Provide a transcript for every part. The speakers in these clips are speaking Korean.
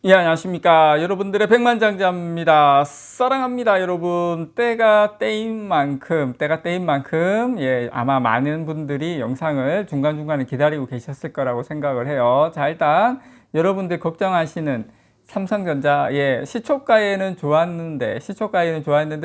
예, 안녕하십니까. 여러분들의 백만장자입니다. 사랑합니다, 여러분. 때가 때인 만큼, 예, 아마 많은 분들이 영상을 중간중간에 기다리고 계셨을 거라고 생각을 해요. 자, 일단, 여러분들 걱정하시는 삼성전자, 예, 시초가에는 좋았는데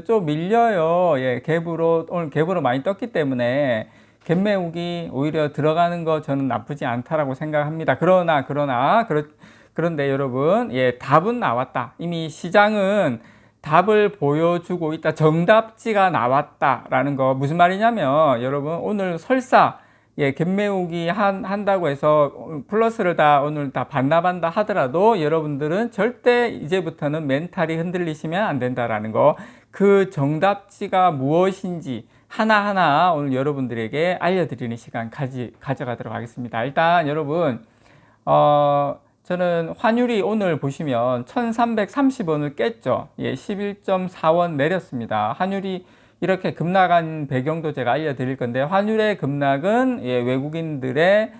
좀 밀려요. 예, 오늘 갭으로 많이 떴기 때문에 갭 메우기 오히려 들어가는 거 저는 나쁘지 않다라고 생각합니다. 그런데 여러분, 예, 답은 나왔다. 이미 시장은 답을 보여주고 있다. 정답지가 나왔다라는 거. 무슨 말이냐면, 여러분, 오늘 설사, 예, 갭 메우기 한다고 해서 플러스를 오늘 다 반납한다 하더라도 여러분들은 절대 이제부터는 멘탈이 흔들리시면 안 된다라는 거. 그 정답지가 무엇인지 하나하나 오늘 여러분들에게 알려드리는 시간 가져가도록 하겠습니다. 일단 여러분, 저는 환율이 오늘 보시면 1330원을 깼죠. 예, 11.4원 내렸습니다. 환율이 이렇게 급락한 배경도 제가 알려드릴 건데, 환율의 급락은 예, 외국인들의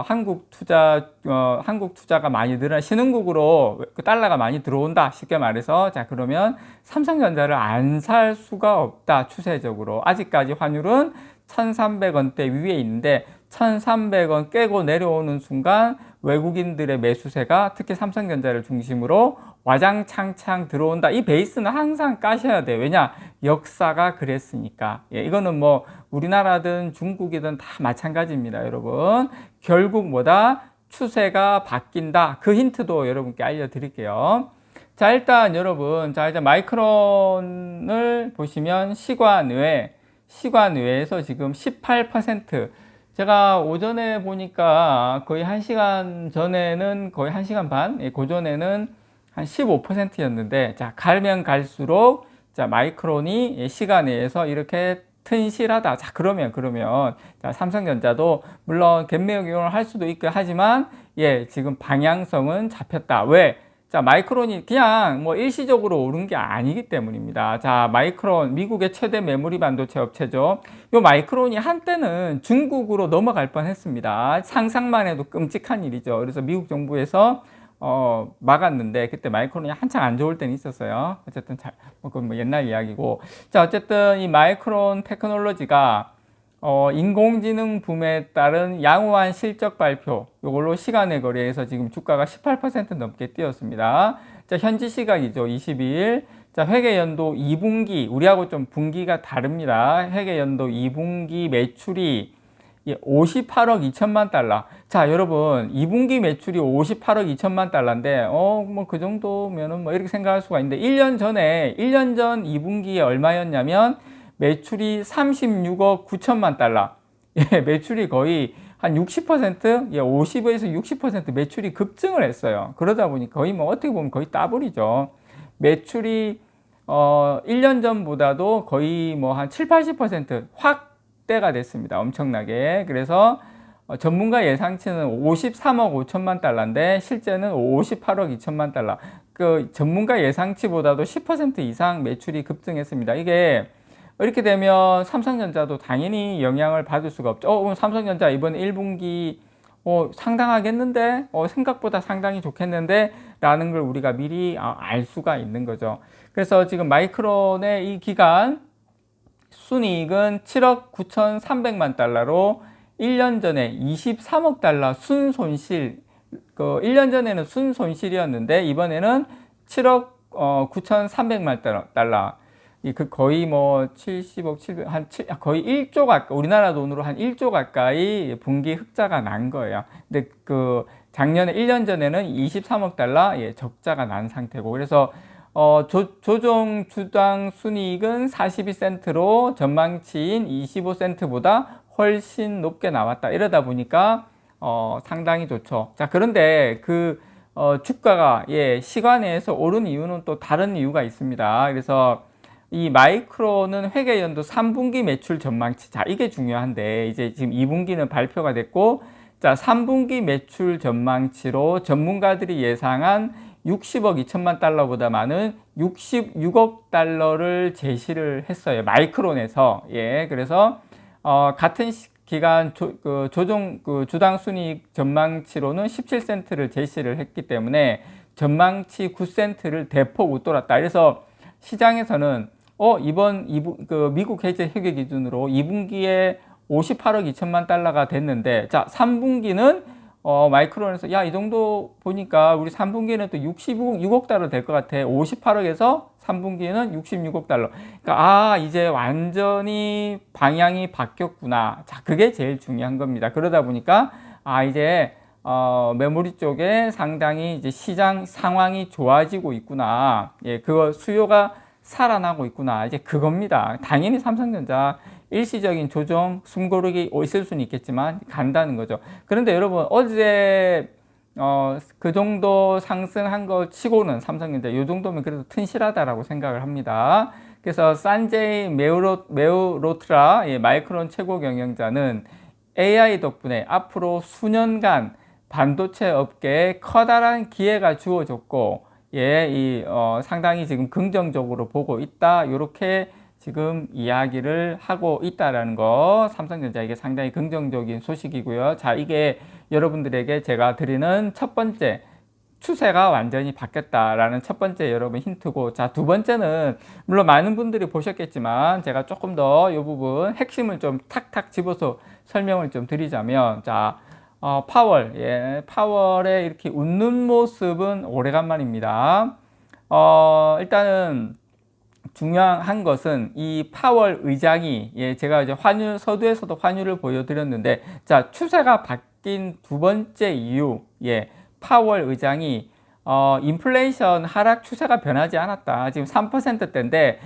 한국 투자가 많이 늘어나 신흥국으로 그 달러가 많이 들어온다. 쉽게 말해서, 자, 그러면 삼성전자를 안 살 수가 없다. 추세적으로 아직까지 환율은 1300원대 위에 있는데 1300원 깨고 내려오는 순간 외국인들의 매수세가 특히 삼성전자를 중심으로 와장창창 들어온다. 이 베이스는 항상 까셔야 돼요. 왜냐? 역사가 그랬으니까. 예, 이거는 뭐 우리나라든 중국이든 다 마찬가지입니다, 여러분. 결국 뭐다? 추세가 바뀐다. 그 힌트도 여러분께 알려드릴게요. 자, 일단 여러분, 자, 이제 마이크론을 보시면 시간외에서 지금 18%, 제가 오전에 보니까 거의 1시간 전에는 거의 1시간 반, 예, 그전에는 한 15%였는데, 자, 갈면 갈수록, 자, 마이크론이 시간에서 이렇게 튼실하다. 자, 그러면, 자, 삼성전자도 물론 갭매우 이용을 할 수도 있고 하지만, 예, 지금 방향성은 잡혔다. 왜? 자, 마이크론이 그냥 뭐 일시적으로 오른 게 아니기 때문입니다. 자, 마이크론, 미국의 최대 메모리 반도체 업체죠. 요 마이크론이 한때는 중국으로 넘어갈 뻔 했습니다. 상상만 해도 끔찍한 일이죠. 그래서 미국 정부에서 막았는데 그때 마이크론이 한창 안 좋을 때는 있었어요. 어쨌든 그건 뭐 옛날 이야기고. 자, 어쨌든 이 마이크론 테크놀로지가 인공지능 붐에 따른 양호한 실적 발표, 이걸로 시간의 거래에서 지금 주가가 18% 넘게 뛰었습니다. 자, 현지 시각이죠. 22일. 자, 회계연도 2분기, 우리하고 좀 분기가 다릅니다. 회계연도 2분기 매출이 58억 2천만 달러. 자, 여러분, 2분기 매출이 58억 2천만 달러인데, 뭐, 그 정도면은 뭐, 이렇게 생각할 수가 있는데, 1년 전 2분기에 얼마였냐면, 매출이 36억 9천만 달러. 예, 매출이 거의 한 60%, 예, 50에서 60% 매출이 급증을 했어요. 그러다 보니 거의 뭐 어떻게 보면 거의 더블이죠. 매출이 1년 전보다도 거의 뭐 한 7, 80% 확대가 됐습니다. 엄청나게. 그래서 전문가 예상치는 53억 5천만 달러인데 실제는 58억 2천만 달러. 그 전문가 예상치보다도 10% 이상 매출이 급증했습니다. 이게 이렇게 되면 삼성전자도 당연히 영향을 받을 수가 없죠. 그럼 삼성전자 이번 1분기 상당하겠는데? 생각보다 상당히 좋겠는데? 라는 걸 우리가 미리 알 수가 있는 거죠. 그래서 지금 마이크론의 이 기간 순이익은 7억 9,300만 달러로 1년 전에 23억 달러 순손실, 1년 전에는 순손실이었는데 이번에는 7억 9,300만 달러. 거의 뭐 70억, 700, 거의 1조 가까이, 우리나라 돈으로 한 1조 가까이 분기 흑자가 난 거예요. 근데 작년에 1년 전에는 23억 달러, 예, 적자가 난 상태고. 그래서, 조정 주당 순이익은 42센트로 전망치인 25센트보다 훨씬 높게 나왔다. 이러다 보니까, 상당히 좋죠. 자, 그런데 주가가, 예, 시간에서 오른 이유는 또 다른 이유가 있습니다. 그래서, 이 마이크론은 회계연도 3분기 매출 전망치. 자, 이게 중요한데, 이제 지금 2분기는 발표가 됐고, 자, 3분기 매출 전망치로 전문가들이 예상한 60억 2천만 달러보다 많은 66억 달러를 제시를 했어요. 마이크론에서. 예, 그래서, 같은 기간 주당 순이익 전망치로는 17센트를 제시를 했기 때문에 전망치 9센트를 대폭 웃돌았다. 그래서 시장에서는 이번 미국 해제 협의 기준으로 2분기에 58억 2천만 달러가 됐는데, 자, 3분기는 마이크론에서 야, 이 정도 보니까 우리 3분기는 또 66억 달러 될 것 같아. 58억에서 3분기는 66억 달러. 그러니까 이제 완전히 방향이 바뀌었구나. 자, 그게 제일 중요한 겁니다. 그러다 보니까 이제 메모리 쪽에 상당히 이제 시장 상황이 좋아지고 있구나. 예, 그거 수요가 살아나고 있구나. 이제 그겁니다. 당연히 삼성전자 일시적인 조정, 숨고르기 있을 수는 있겠지만 간다는 거죠. 그런데 여러분, 어제 그 정도 상승한 거 치고는 삼성전자 이 정도면 그래도 튼실하다라고 생각을 합니다. 그래서 산제이 메우로트라 마이크론 최고 경영자는 AI 덕분에 앞으로 수년간 반도체 업계에 커다란 기회가 주어졌고, 상당히 지금 긍정적으로 보고 있다. 이렇게 지금 이야기를 하고 있다라는 거, 삼성전자에게 상당히 긍정적인 소식이고요. 자, 이게 여러분들에게 제가 드리는 첫 번째, 추세가 완전히 바뀌었다라는 첫 번째 여러분 힌트고, 자, 두 번째는 물론 많은 분들이 보셨겠지만 제가 조금 더 이 부분 핵심을 좀 탁탁 집어서 설명을 좀 드리자면, 자, 파월의 이렇게 웃는 모습은 오래간만입니다. 일단은 중요한 것은 이 파월 의장이, 제가 이제 서두에서도 환율을 보여드렸는데, 자, 추세가 바뀐 두 번째 이유, 파월 의장이 인플레이션 하락 추세가 변하지 않았다. 지금 3%대인데,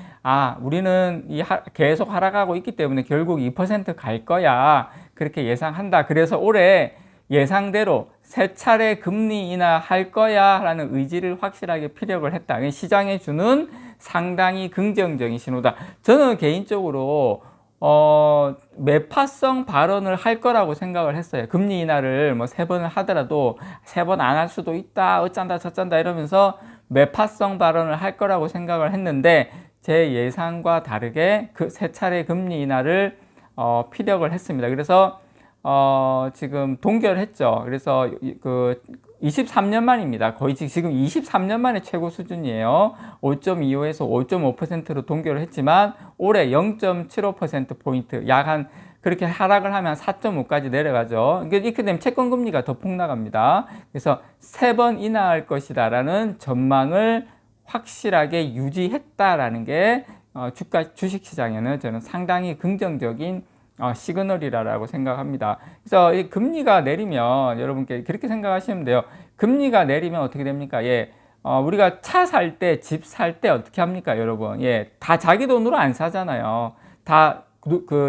우리는 계속 하락하고 있기 때문에 결국 2% 갈 거야. 그렇게 예상한다. 그래서 올해 예상대로 세 차례 금리 인하할 거야 라는 의지를 확실하게 피력을 했다. 시장에 주는 상당히 긍정적인 신호다. 저는 개인적으로 매파성 발언을 할 거라고 생각을 했어요. 금리 인하를 뭐 3번을 하더라도 3번 안 할 수도 있다, 어쩐다 저쩐다 이러면서 매파성 발언을 할 거라고 생각을 했는데, 제 예상과 다르게 그 3차례 금리 인하를 피력을 했습니다. 그래서 지금 동결했죠. 그래서 그 23년 만입니다. 거의 지금 23년 만에 최고 수준이에요. 5.25에서 5.5%로 동결을 했지만 올해 0.75%포인트 그렇게 하락을 하면 4.5까지 내려가죠. 이렇게 되면 채권금리가 더 폭락합니다. 그래서 3번 인하할 것이다 라는 전망을 확실하게 유지했다라는 게 주식시장에는 저는 상당히 긍정적인 시그널이라고 생각합니다. 그래서 이 금리가 내리면 여러분께 그렇게 생각하시면 돼요. 금리가 내리면 어떻게 됩니까? 우리가 차 살 때, 집 살 때 어떻게 합니까, 여러분? 다 자기 돈으로 안 사잖아요. 다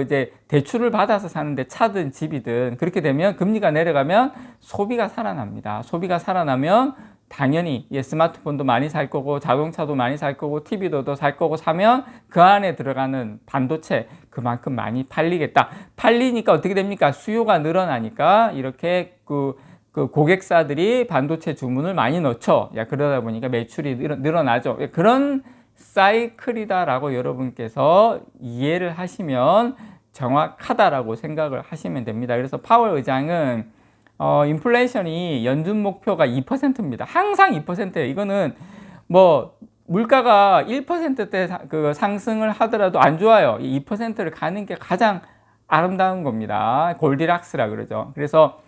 이제 대출을 받아서 사는데 차든 집이든, 그렇게 되면 금리가 내려가면 소비가 살아납니다. 소비가 살아나면 당연히 스마트폰도 많이 살 거고 자동차도 많이 살 거고 TV도 더 살 거고 사면 그 안에 들어가는 반도체 그만큼 많이 팔리겠다. 팔리니까 어떻게 됩니까? 수요가 늘어나니까 이렇게 그 고객사들이 반도체 주문을 많이 넣죠. 그러다 보니까 매출이 늘어나죠. 그런 사이클이다라고 여러분께서 이해를 하시면 정확하다라고 생각을 하시면 됩니다. 그래서 파월 의장은 인플레이션이 연준 목표가 2%입니다. 항상 2%예요. 이거는 뭐 물가가 1%대 그 상승을 하더라도 안 좋아요. 2%를 가는 게 가장 아름다운 겁니다. 골디락스라 그러죠. 그래서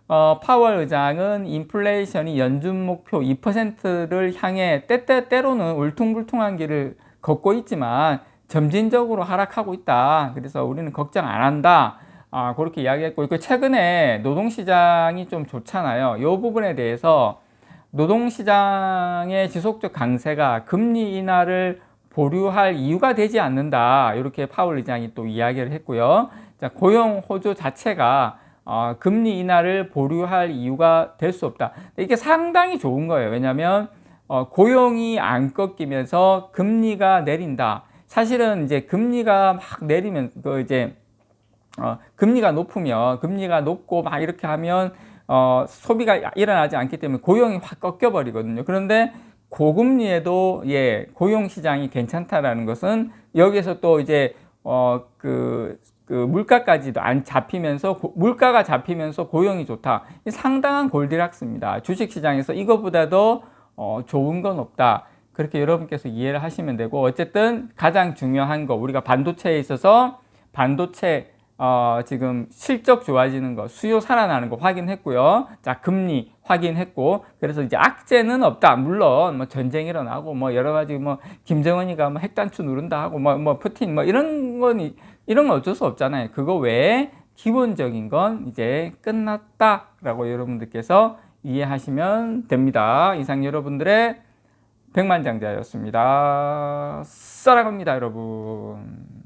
파월 의장은 인플레이션이 연준 목표 2%를 향해 때로는 울퉁불퉁한 길을 걷고 있지만 점진적으로 하락하고 있다. 그래서 우리는 걱정 안 한다. 그렇게 이야기했고, 최근에 노동시장이 좀 좋잖아요. 이 부분에 대해서 노동시장의 지속적 강세가 금리 인하를 보류할 이유가 되지 않는다. 이렇게 파월 의장이 또 이야기를 했고요. 자, 고용 호조 자체가 금리 인하를 보류할 이유가 될 수 없다. 이게 상당히 좋은 거예요. 왜냐하면 고용이 안 꺾이면서 금리가 내린다. 사실은 이제 금리가 막 내리면 금리가 높고 막 이렇게 하면 소비가 일어나지 않기 때문에 고용이 확 꺾여 버리거든요. 그런데 고금리에도 고용 시장이 괜찮다라는 것은 여기서 또 이제 물가까지도 안 잡히면서 물가가 잡히면서 고용이 좋다. 상당한 골디락스입니다. 주식 시장에서 이거보다도 좋은 건 없다. 그렇게 여러분께서 이해를 하시면 되고, 어쨌든 가장 중요한 거, 우리가 반도체에 있어서 반도체 지금 실적 좋아지는 거, 수요 살아나는 거 확인했고요. 자, 금리 확인했고, 그래서 이제 악재는 없다. 물론 뭐 전쟁 일어나고 뭐 여러 가지 뭐 김정은이가 뭐 핵단추 누른다 하고 뭐 푸틴 뭐 이런 건 어쩔 수 없잖아요. 그거 외에 기본적인 건 이제 끝났다라고 여러분들께서 이해하시면 됩니다. 이상 여러분들의 백만장자였습니다. 사랑합니다, 여러분.